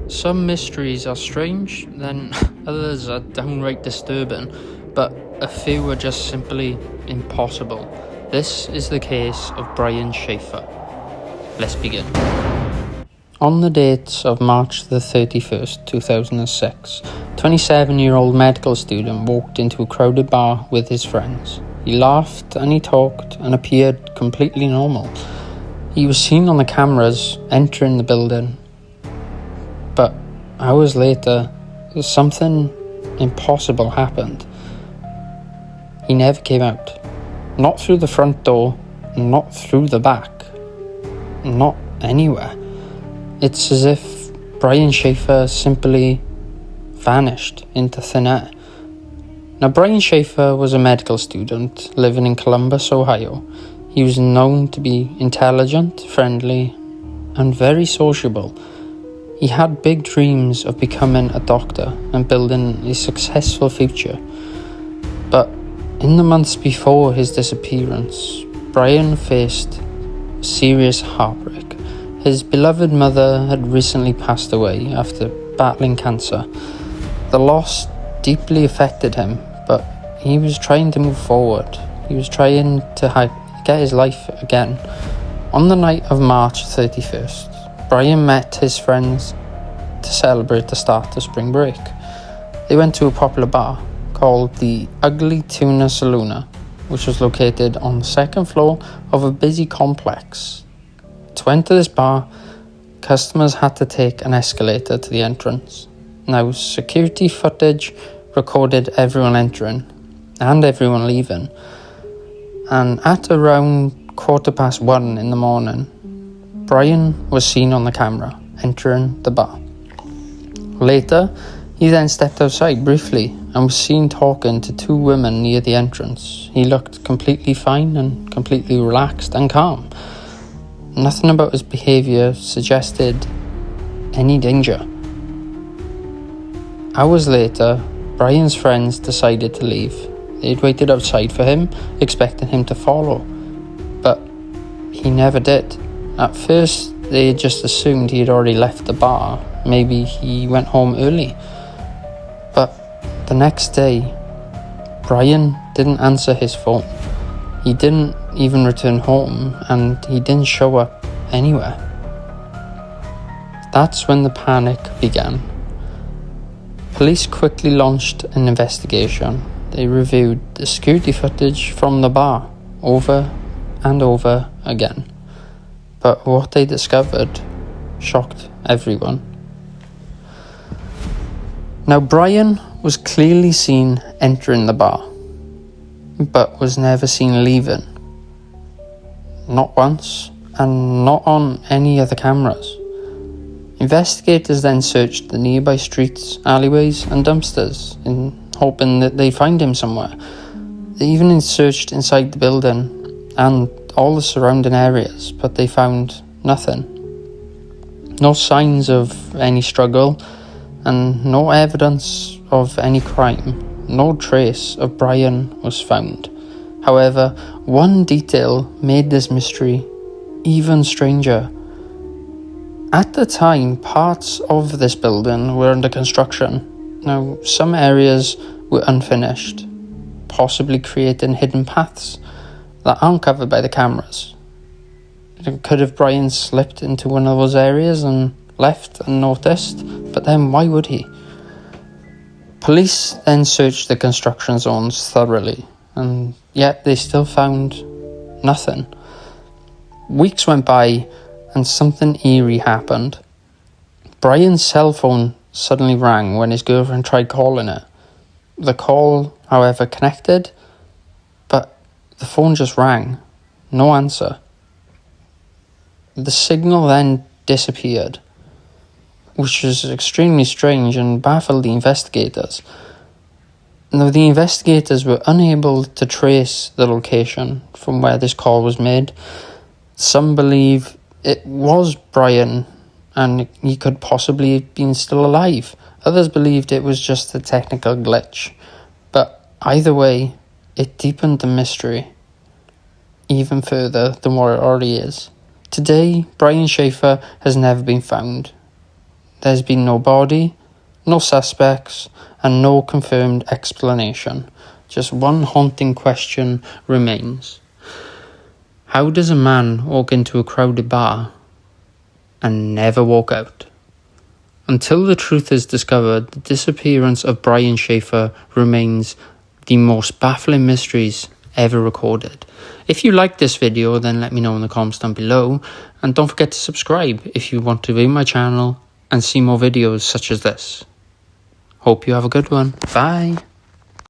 Some mysteries are strange, then others are downright disturbing, but a few are just simply impossible. This is the case of Brian Shaffer. Let's begin. On the date of March the 31st, 2006, 27-year-old medical student walked into a crowded bar with his friends. He laughed and he talked and appeared completely normal. He was seen on the cameras entering the building, but hours later, something impossible happened. He never came out. Not through the front door, not through the back, not anywhere. It's as if Brian Shaffer simply vanished into thin air. Now, Brian Shaffer was a medical student living in Columbus, Ohio. He was known to be intelligent, friendly, and very sociable. He had big dreams of becoming a doctor and building a successful future. But in the months before his disappearance, Brian faced serious heartbreak. His beloved mother had recently passed away after battling cancer. The loss deeply affected him, but he was trying to move forward. He was trying to get his life again. On the night of March 31st, Brian met his friends to celebrate the start of spring break. They went to a popular bar called the Ugly Tuna Saloona, which was located on the second floor of a busy complex. To enter this bar, customers had to take an escalator to the entrance. Now, security footage recorded everyone entering and everyone leaving. And at around 1:15 in the morning, Brian was seen on the camera entering the bar. Later, he then stepped outside briefly and was seen talking to two women near the entrance. He looked completely fine and completely relaxed and calm. Nothing about his behaviour suggested any danger. Hours later, Brian's friends decided to leave. They'd waited outside for him, expecting him to follow, but he never did. At first, they had just assumed he had already left the bar. Maybe he went home early. But the next day, Brian didn't answer his phone. He didn't even return home, and he didn't show up anywhere. That's when the panic began. Police quickly launched an investigation. They reviewed the security footage from the bar over and over again. But what they discovered shocked everyone. Now, Brian was clearly seen entering the bar, but was never seen leaving. Not once, and not on any other cameras. Investigators then searched the nearby streets, alleyways and dumpsters, hoping that they'd find him somewhere. They even searched inside the building and all the surrounding areas, but they found nothing. No signs of any struggle, and no evidence of any crime. No trace of Brian was found. However, one detail made this mystery even stranger. At the time, parts of this building were under construction. Now, some areas were unfinished, possibly creating hidden paths that aren't covered by the cameras. Could have Brian slipped into one of those areas and left unnoticed? But then why would he? Police then searched the construction zones thoroughly, and yet they still found nothing. Weeks went by and something eerie happened. Brian's cell phone suddenly rang when his girlfriend tried calling it. The call, however, connected, but the phone just rang. No answer. The signal then disappeared, which was extremely strange and baffled the investigators. Now, the investigators were unable to trace the location from where this call was made. Some believe it was Brian and he could possibly have been still alive. Others believed it was just a technical glitch. But either way, it deepened the mystery even further than what it already is. Today, Brian Shaffer has never been found. there's been no body, no suspects, and no confirmed explanation. Just one haunting question remains. How does a man walk into a crowded bar and never walk out? Until the truth is discovered, the disappearance of Brian Shaffer remains the most baffling mysteries ever recorded. If you like this video, then let me know in the comments down below, and don't forget to subscribe if you want to view my channel and see more videos such as this. Hope you have a good one. Bye.